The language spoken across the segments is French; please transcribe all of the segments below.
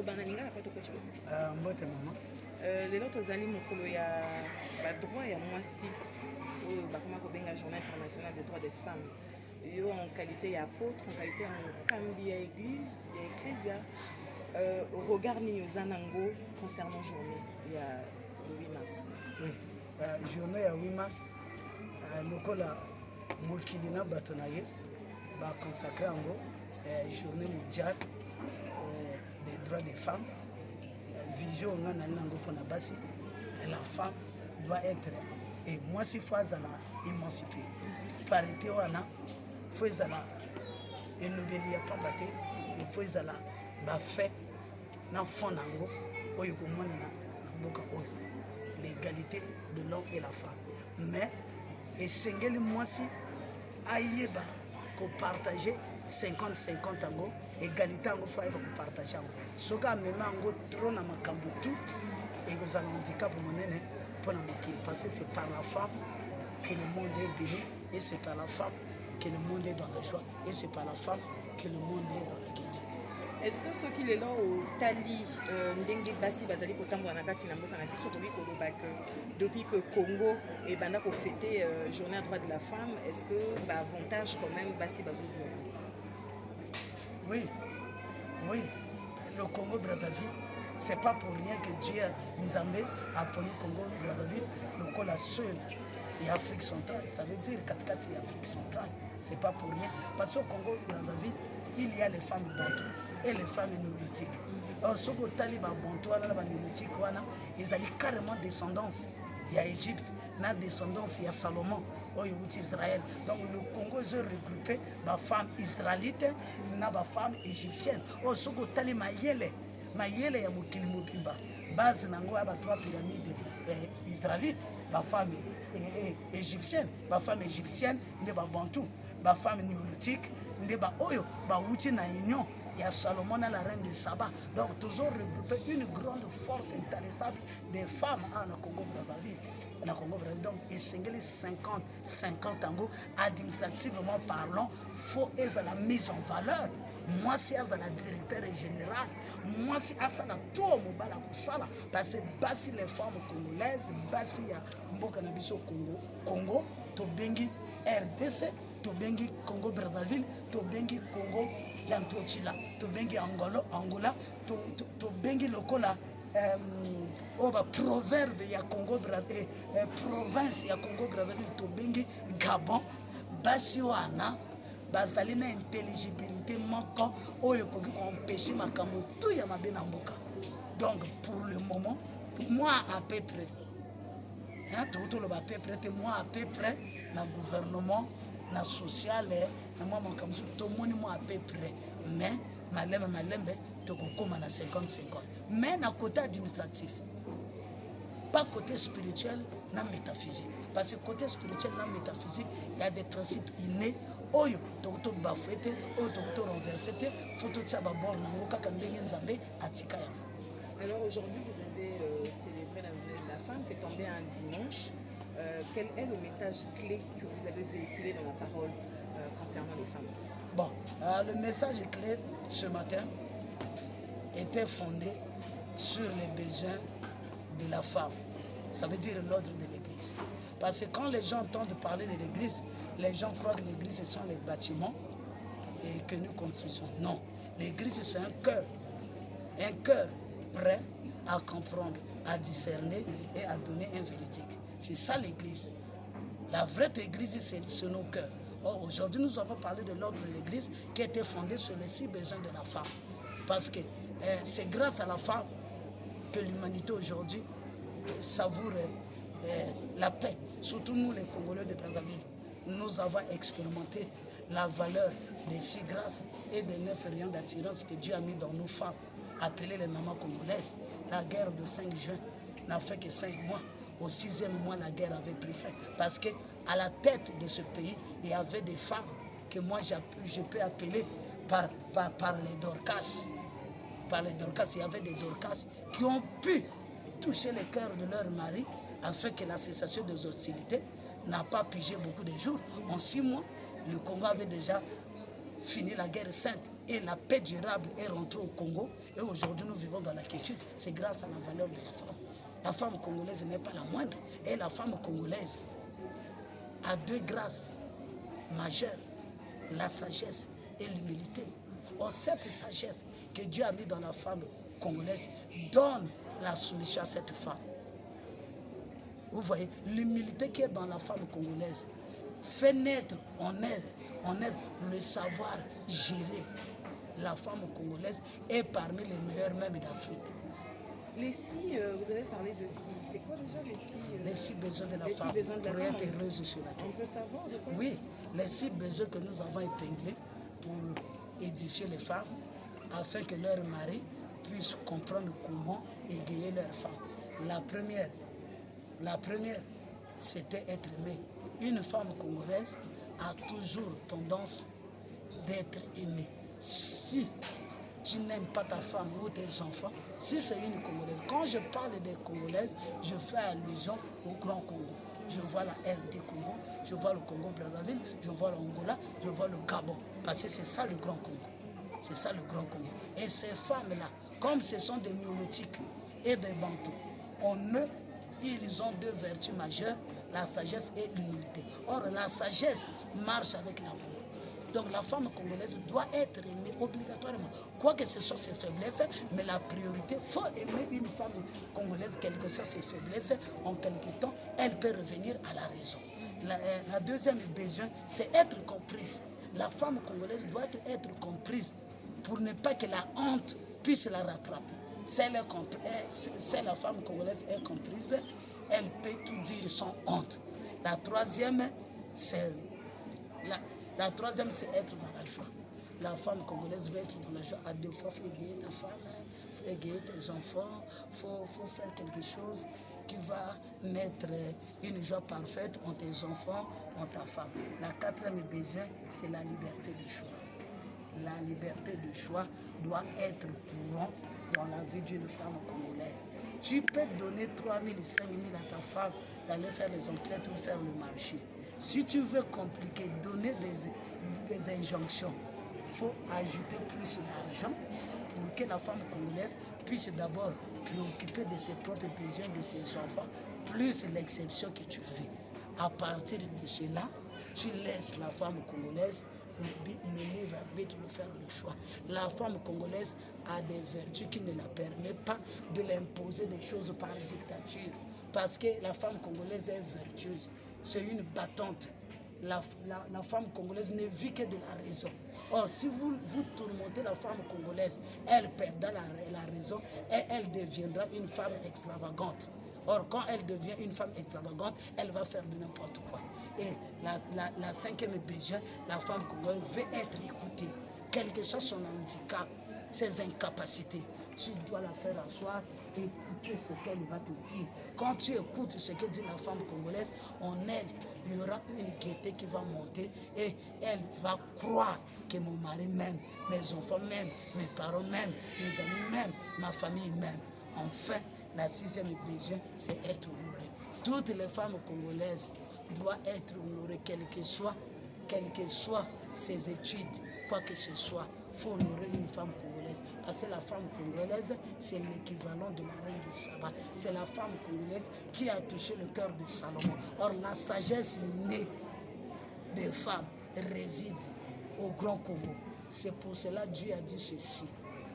Bananina, pas de coach. Mbote maman. Les autres amis, il y a droit, il y a moi si, comment on la journée internationale des droits des femmes. Yo en qualité d'apôtre, en qualité en cambi à église, il y a regard ni zanango concernant journée, il y a le 8 mars. Oui, journée à 8 mars, lokola mokilina batonaye, ba consacré en journée mondiale des droits des femmes. Vision on a nango pona basi, la femme doit être et moi si fois à la émancipée. Parité wana faut ezala elobeli ya pambate il faut ezala bafait na fond nango oyo komona na mboka oyo l'égalité de l'homme et la femme mais esengeli mwasi ayeba ko partager 50-50 ango égalité ango fa eba ko partager ango soka amema ango trop na makambo tout et que ça handicap monene pour la mokili parce que c'est par la femme que le monde est béni et c'est par la femme que le monde est dans la joie et c'est par la femme que le monde est dans la gaieté. Est-ce que ceux qui les là au tali ndenge basi bazali kotambola na kati na mboka na biso kobi koloba que depuis que Congo et banda ko fêter journée à droit de la femme, est-ce que ba avantage quand même basi bazozwa? Oui. Oui. Le Congo Brazzaville, c'est pas pour rien que Dieu Nzambe a appelé Congo Brazzaville le la seule et Afrique centrale. Ça veut dire Katikati et Afrique centrale. C'est pas pour rien. Parce qu'au Congo Brazzaville, il y a les femmes bantou et les femmes néolithiques. Alors, ce que les bantou, les néolithiques, ils ont carrément descendance. Il y a Égypte, la descendance, il y a Salomon, il y a Israël. Donc le Congo est regroupé par femmes israélites et par femmes égyptiennes. Alors, ce que les mayele ya mokili mobimba base nango ya ba trois pyramides israélites ba femme égyptienne ba femme égyptienne nde ba bantou ba femme néolithique nde ba oyo ba wuti na union il y a Salomon à la reine de Saba. Donc toujours regroupé une grande force intéressante des femmes en Congo Brazzaville. Donc il y a 50 ans administrativement parlant, faut être la mise en valeur. Moi si à la directeur général, moi si à ça la tout mobala kusala parce que basi les femmes congolaises, basi ya mboka na biso Congo, to bengi RDC, to bengi Congo Brazzaville, to bengi Congo Jantochila, to bengi Angola, to bengi lokola proverbe ya Congo Brazzaville, province ya Congo Brazzaville, to bengi Gabon, basi wana bazali na intelligibilité moko oyo koki ko empêcher makambo tout ya mabe na mboka. Donc pour le moment, moi à peu près, tout le à peu près, moi à peu près, na gouvernement, na social, na moi makambo tout le monde moi à peu près, mais malembe to kokoma na 50-50. Mais na côté administratif, pas côté spirituel, na métaphysique. Parce que côté spirituel, na métaphysique, il y a des principes innés. Oyo to bafete oyo to renverser photo de sababor nango kaka ndenge nzambe atika yango. Alors aujourd'hui vous avez célébré la journée de la femme, c'est tombé un dimanche. Quel est le message clé que vous avez véhiculé dans la parole concernant les femmes? Bon, le message clé ce matin était fondé sur les besoins de la femme. Ça veut dire l'ordre de l'église. Parce que quand les gens entendent parler de l'église, les gens croient que l'église, ce sont les bâtiments et que nous construisons. Non, l'église, c'est un cœur prêt à comprendre, à discerner et à donner un véridique. C'est ça l'église. La vraie église, c'est nos cœurs. Or, aujourd'hui, nous avons parlé de l'ordre de l'église qui a été fondé sur les 6 besoins de la femme. Parce que c'est grâce à la femme que l'humanité aujourd'hui savoure la paix. Surtout nous, les Congolais de Brazzaville. Nous avons expérimenté la valeur des 6 grâces et des 9 rayons d'attirance que Dieu a mis dans nos femmes, appelées les mamans congolaises. La guerre de 5 juin n'a fait que 5 mois. Au 6e mois, la guerre avait pris fin. Parce qu'à la tête de ce pays, il y avait des femmes que moi je peux appeler par les Dorcas. Par les Dorcas, il y avait des Dorcas qui ont pu toucher le cœur de leur mari afin que la cessation des hostilités n'a pas pigé beaucoup de jours. En 6 mois, le Congo avait déjà fini la guerre sainte. et la paix durable est rentrée au Congo, et aujourd'hui nous vivons dans la quiétude, c'est grâce à la valeur de la femme. La femme congolaise n'est pas la moindre, et la femme congolaise a deux grâces majeures, la sagesse et l'humilité. Or, cette sagesse que Dieu a mis dans la femme congolaise donne la soumission à cette femme. Vous voyez, l'humilité qui est dans la femme congolaise fait naître en elle le savoir gérer. La femme congolaise est parmi les meilleures mêmes d'Afrique. Les six, vous avez parlé de six. C'est quoi déjà les six Les six besoins de la femme pour être heureuse sur la terre. On peut savoir de quoi? Oui, les six besoins que nous avons épinglés pour édifier les femmes, afin que leur mari puisse comprendre comment égayer leur femme. La première, c'était être aimée. Une femme congolaise a toujours tendance d'être aimée. Si tu n'aimes pas ta femme ou tes enfants, si c'est une Congolaise, quand je parle des Congolaises, je fais allusion au Grand Congo. Je vois la RD Congo, je vois le Congo Brazzaville, je vois l'Angola, je vois le Gabon. Parce que c'est ça le Grand Congo. C'est ça le Grand Congo. Et ces femmes-là, comme ce sont des Néolithiques et des Bantous, en eux, ils ont deux vertus majeures, la sagesse et l'humilité. Or, la sagesse marche avec l'amour. Donc la femme congolaise doit être aimée obligatoirement. Quoi que ce soit ses faiblesses, mais la priorité, il faut aimer une femme congolaise, quelles que soient ses faiblesses, en quelque temps, elle peut revenir à la raison. La deuxième besoin, c'est être comprise. La femme congolaise doit être comprise pour ne pas que la honte puisse la rattraper. Si la femme congolaise est comprise, elle peut tout dire sans honte. La troisième, c'est être dans la joie. La femme congolaise veut être dans la joie. À deux fois, il faut égayer ta femme, il faut égayer tes enfants, il faut faire quelque chose qui va mettre une joie parfaite en tes enfants, en ta femme. La quatrième besoin, c'est la liberté de choix. La liberté de choix doit être courant dans la vie d'une femme congolaise. Tu peux donner 3 000, 5 000 à ta femme d'aller faire les emplettes ou faire le marché. Si tu veux compliquer, donner des injonctions, il faut ajouter plus d'argent pour que la femme congolaise puisse d'abord préoccuper de ses propres besoins, de ses enfants, plus l'exception que tu fais. À partir de cela, tu laisses la femme congolaise le libre arbitre de faire le choix. La femme congolaise a des vertus qui ne la permettent pas de l'imposer des choses par dictature. Parce que la femme congolaise est vertueuse. C'est une battante. La femme congolaise ne vit que de la raison. Or, si vous tourmentez la femme congolaise, elle perdra la raison et elle deviendra une femme extravagante. Or, quand elle devient une femme extravagante, elle va faire de n'importe quoi. Et la cinquième besoin, la femme congolaise veut être écoutée. Quel que soit son handicap, ses incapacités, tu dois la faire asseoir et écouter ce qu'elle va te dire. Quand tu écoutes ce que dit la femme congolaise, en elle, il y aura une gaieté qui va monter et elle va croire que mon mari m'aime, mes enfants m'aiment, mes parents m'aiment, mes amis m'aiment, ma famille m'aime. Enfin, la sixième besoin, c'est être honorée. Toutes les femmes congolaises doivent être honorées, quelles que soient ses études, quoi que ce soit. Il faut honorer une femme congolaise. Parce que la femme congolaise, c'est l'équivalent de la reine de Saba. C'est la femme congolaise qui a touché le cœur de Salomon. Or, la sagesse innée des femmes réside au Grand Congo. C'est pour cela que Dieu a dit ceci.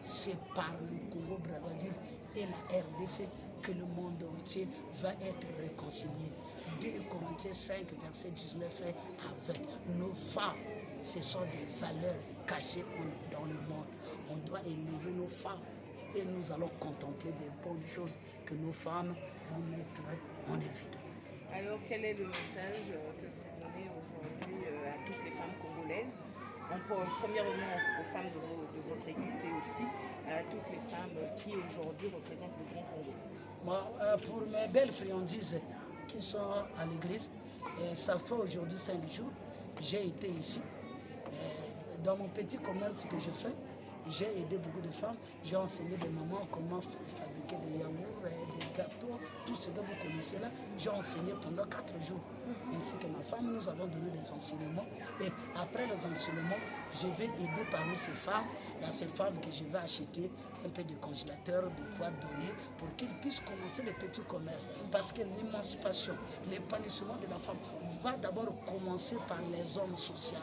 C'est par le Congo Brazzaville et la RDC que le monde entier va être réconcilié. 2 Corinthiens 5, verset 19 à 20. Nos femmes, ce sont des valeurs cachées dans le monde. On doit élever nos femmes et nous allons contempler des bonnes choses que nos femmes vont mettre en évidence. Alors, quel est le message que vous donnez aujourd'hui à toutes les femmes congolaises? Premièrement aux femmes de votre église et aussi à toutes les femmes qui aujourd'hui représentent le Grand Congo. Moi, pour mes belles friandises qui sont à l'église, ça fait aujourd'hui 5 jours, j'ai été ici. Dans mon petit commerce que je fais, j'ai aidé beaucoup de femmes. J'ai enseigné des mamans comment fabriquer des yaourts, des gâteaux, tout ce que vous connaissez là. J'ai enseigné pendant 4 jours. Ainsi que ma femme, nous avons donné des enseignements. Et après les enseignements, je vais aider parmi ces femmes. Il y a ces femmes que je vais acheter un peu de congélateur, de quoi donner pour qu'ils puissent commencer les petits commerces. Parce que l'émancipation, l'épanouissement de la femme va d'abord commencer par les hommes sociaux.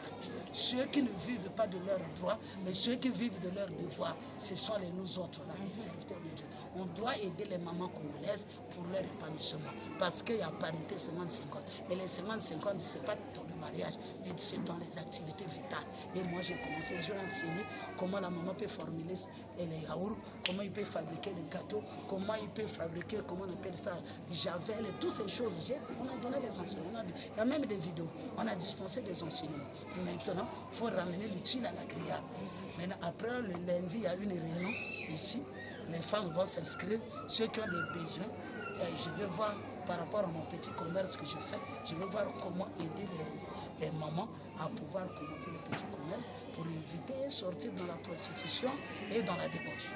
Ceux qui ne vivent pas de leurs droits, mais ceux qui vivent de leurs devoirs, ce sont nous autres, là, les serviteurs de Dieu. On doit aider les mamans congolaises pour leur épanouissement. Parce qu'il y a parité 50-50. Mais les 50-50, ce n'est pas dans le mariage, mais c'est dans les activités vitales. Et moi, j'ai commencé, j'ai enseigné comment la maman peut formuler les yaourts, comment il peut fabriquer les gâteaux, comment il peut fabriquer, comment on appelle ça, javel, et toutes ces choses. On a donné les enseignements. Il y a même des vidéos. On a dispensé des enseignements. Maintenant, il faut ramener l'utile à l'agréable. Maintenant, après le lundi, il y a une réunion ici. Les femmes vont s'inscrire, ceux qui ont des besoins. Je vais voir par rapport à mon petit commerce que je fais, je vais voir comment aider les mamans à pouvoir commencer le petit commerce pour éviter de sortir dans la prostitution et dans la débauche.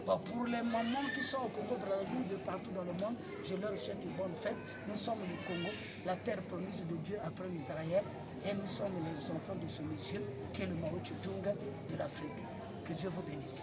Bon, pour les mamans qui sont au Congo-Brazzaville, de partout dans le monde, je leur souhaite une bonne fête. Nous sommes le Congo, la terre promise de Dieu après Israël, et nous sommes les enfants de ce monsieur qui est le Mao Tse-tung de l'Afrique. Que Dieu vous bénisse.